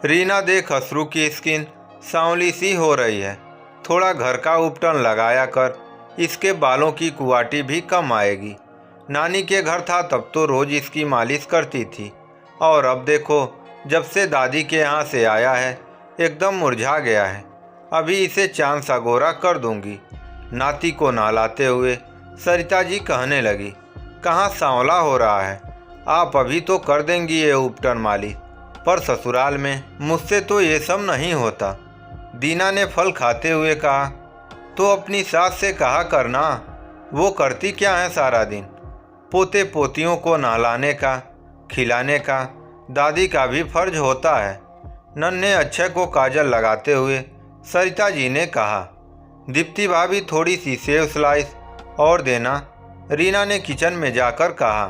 रीना देख अश्रु की स्किन सांवली सी हो रही है। थोड़ा घर का उपटन लगाया कर, इसके बालों की कुआटी भी कम आएगी। नानी के घर था तब तो रोज इसकी मालिश करती थी, और अब देखो जब से दादी के यहाँ से आया है एकदम मुरझा गया है। अभी इसे चांद सा गोरा कर दूंगी। नाती को नहलाते हुए सरिता जी कहने लगी, कहाँ सांवला हो रहा है, आप अभी तो कर देंगी ये उपटन मालिश, पर ससुराल में मुझसे तो ये सब नहीं होता। दीना ने फल खाते हुए कहा, तो अपनी सास से कहा करना, वो करती क्या है सारा दिन। पोते पोतियों को नहलाने का खिलाने का दादी का भी फर्ज होता है। नन्हे अक्षय को काजल लगाते हुए सरिता जी ने कहा, दीप्ति भाभी थोड़ी सी सेव स्लाइस और देना। रीना ने किचन में जाकर कहा,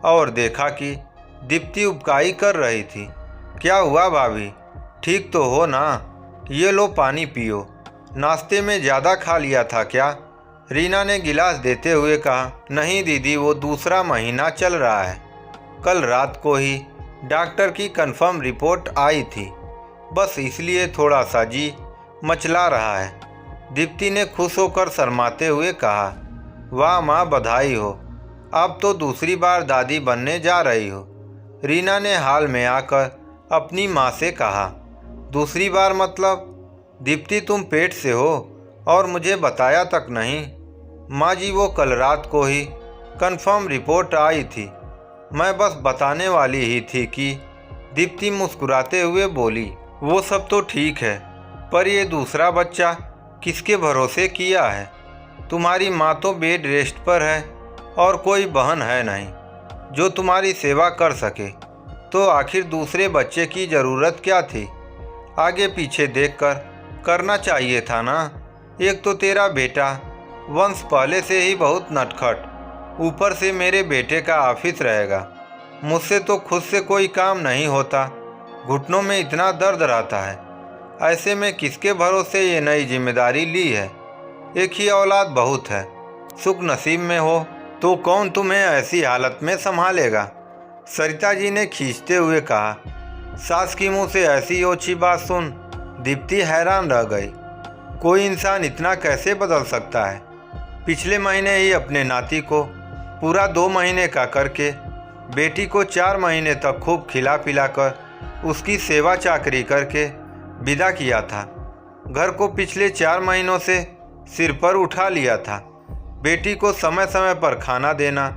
और देखा कि दीप्ति उबकाई कर रही थी। क्या हुआ भाभी, ठीक तो हो ना? ये लो पानी पियो। नाश्ते में ज़्यादा खा लिया था क्या? रीना ने गिलास देते हुए कहा, नहीं दीदी, वो दूसरा महीना चल रहा है। कल रात को ही डॉक्टर की कंफर्म रिपोर्ट आई थी, बस इसलिए थोड़ा सा जी मचला रहा है। दीप्ति ने खुश होकर शर्माते हुए कहा, वाह माँ, बधाई हो, अब तो दूसरी बार दादी बनने जा रही हो। रीना ने हाल में आकर अपनी माँ से कहा, दूसरी बार मतलब? दीप्ति तुम पेट से हो और मुझे बताया तक नहीं। माँ जी, वो कल रात को ही कंफर्म रिपोर्ट आई थी, मैं बस बताने वाली ही थी कि। दीप्ति मुस्कुराते हुए बोली, वो सब तो ठीक है, पर ये दूसरा बच्चा किसके भरोसे किया है? तुम्हारी माँ तो बेड रेस्ट पर है और कोई बहन है नहीं जो तुम्हारी सेवा कर सके, तो आखिर दूसरे बच्चे की ज़रूरत क्या थी? आगे पीछे देखकर करना चाहिए था ना। एक तो तेरा बेटा वंश पहले से ही बहुत नटखट, ऊपर से मेरे बेटे का ऑफिस रहेगा। मुझसे तो खुद से कोई काम नहीं होता, घुटनों में इतना दर्द रहता है। ऐसे में किसके भरोसे ये नई जिम्मेदारी ली है? एक ही औलाद बहुत है, सुख नसीब में हो तो कौन तुम्हें ऐसी हालत में संभालेगा? सरिता जी ने खींचते हुए कहा। सास की मुंह से ऐसी ओछी बात सुन दीप्ति हैरान रह गई। कोई इंसान इतना कैसे बदल सकता है? पिछले महीने ही अपने नाती को पूरा 2 महीने का करके बेटी को 4 महीने तक खूब खिला पिला कर उसकी सेवा चाकरी करके विदा किया था। घर को पिछले 4 महीनों से सिर पर उठा लिया था। बेटी को समय समय पर खाना देना,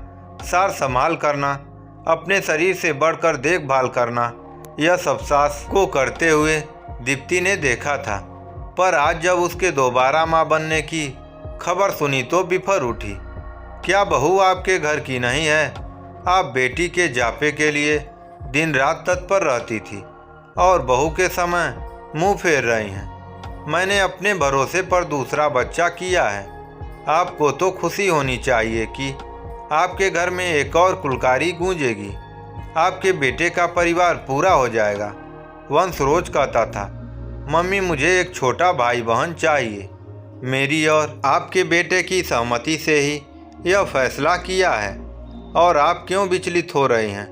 सार संभाल करना, अपने शरीर से बढ़कर देखभाल करना, यह सब सास को करते हुए दीप्ति ने देखा था। पर आज जब उसके दोबारा माँ बनने की खबर सुनी तो बिफर उठी। क्या बहू आपके घर की नहीं है? आप बेटी के जापे के लिए दिन रात तत्पर रहती थी और बहू के समय मुंह फेर रही हैं। मैंने अपने भरोसे पर दूसरा बच्चा किया है। आपको तो खुशी होनी चाहिए कि आपके घर में एक और कुलकारी गूंजेगी। आपके बेटे का परिवार पूरा हो जाएगा। वंश रोज कहता था, मम्मी मुझे एक छोटा भाई बहन चाहिए। मेरी और आपके बेटे की सहमति से ही यह फैसला किया है। और आप क्यों विचलित हो रही हैं?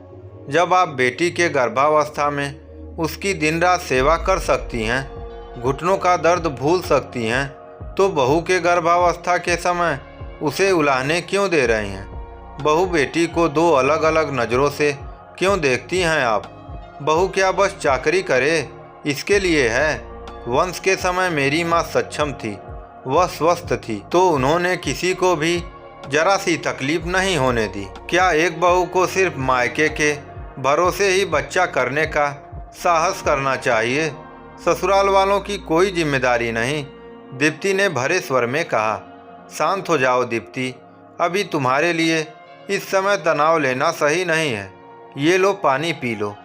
जब आप बेटी के गर्भावस्था में उसकी दिन रात सेवा कर सकती हैं, घुटनों का दर्द भूल सकती हैं, तो बहू के गर्भावस्था के समय उसे उलाहने क्यों दे रही हैं? बहू बेटी को 2 अलग अलग नज़रों से क्यों देखती हैं आप? बहू क्या बस चाकरी करे इसके लिए है? वंश के समय मेरी माँ सक्षम थी, वह स्वस्थ थी, तो उन्होंने किसी को भी जरा सी तकलीफ नहीं होने दी। क्या एक बहू को सिर्फ मायके के भरोसे ही बच्चा करने का साहस करना चाहिए? ससुराल वालों की कोई जिम्मेदारी नहीं। दीप्ति ने भरे स्वर में कहा। शांत हो जाओ दीप्ति, अभी तुम्हारे लिए इस समय तनाव लेना सही नहीं है। ये लो पानी पी लो।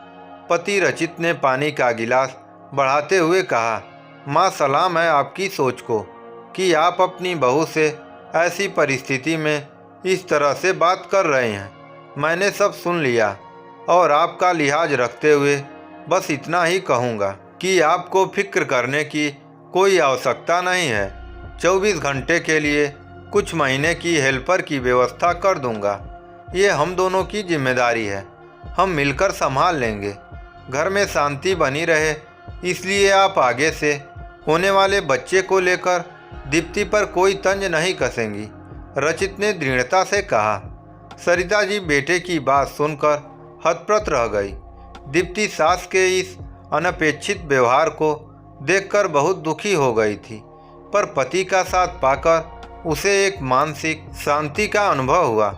पति रचित ने पानी का गिलास बढ़ाते हुए कहा, माँ सलाम है आपकी सोच को कि आप अपनी बहू से ऐसी परिस्थिति में इस तरह से बात कर रहे हैं। मैंने सब सुन लिया और आपका लिहाज रखते हुए बस इतना ही कहूँगा कि आपको फिक्र करने की कोई आवश्यकता नहीं है। 24 घंटे के लिए कुछ महीने की हेल्पर की व्यवस्था कर दूंगा। ये हम दोनों की जिम्मेदारी है, हम मिलकर संभाल लेंगे। घर में शांति बनी रहे इसलिए आप आगे से होने वाले बच्चे को लेकर दीप्ति पर कोई तंज नहीं कसेंगी, रचित ने दृढ़ता से कहा। सरिता जी बेटे की बात सुनकर हतप्रत रह गई। दीप्ति सास के इस अनपेक्षित व्यवहार को देखकर बहुत दुखी हो गई थी, पर पति का साथ पाकर उसे एक मानसिक शांति का अनुभव हुआ।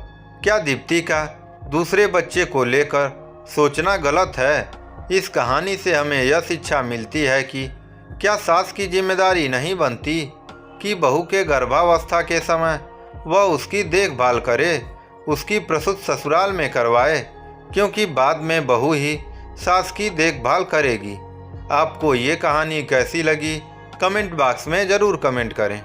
क्या दीप्ति का दूसरे बच्चे को लेकर सोचना गलत है? इस कहानी से हमें यह शिक्षा मिलती है कि क्या सास की जिम्मेदारी नहीं बनती कि बहू के गर्भावस्था के समय वह उसकी देखभाल करे, उसकी प्रसूति ससुराल में करवाए, क्योंकि बाद में बहू ही सास की देखभाल करेगी। आपको ये कहानी कैसी लगी कमेंट बॉक्स में ज़रूर कमेंट करें।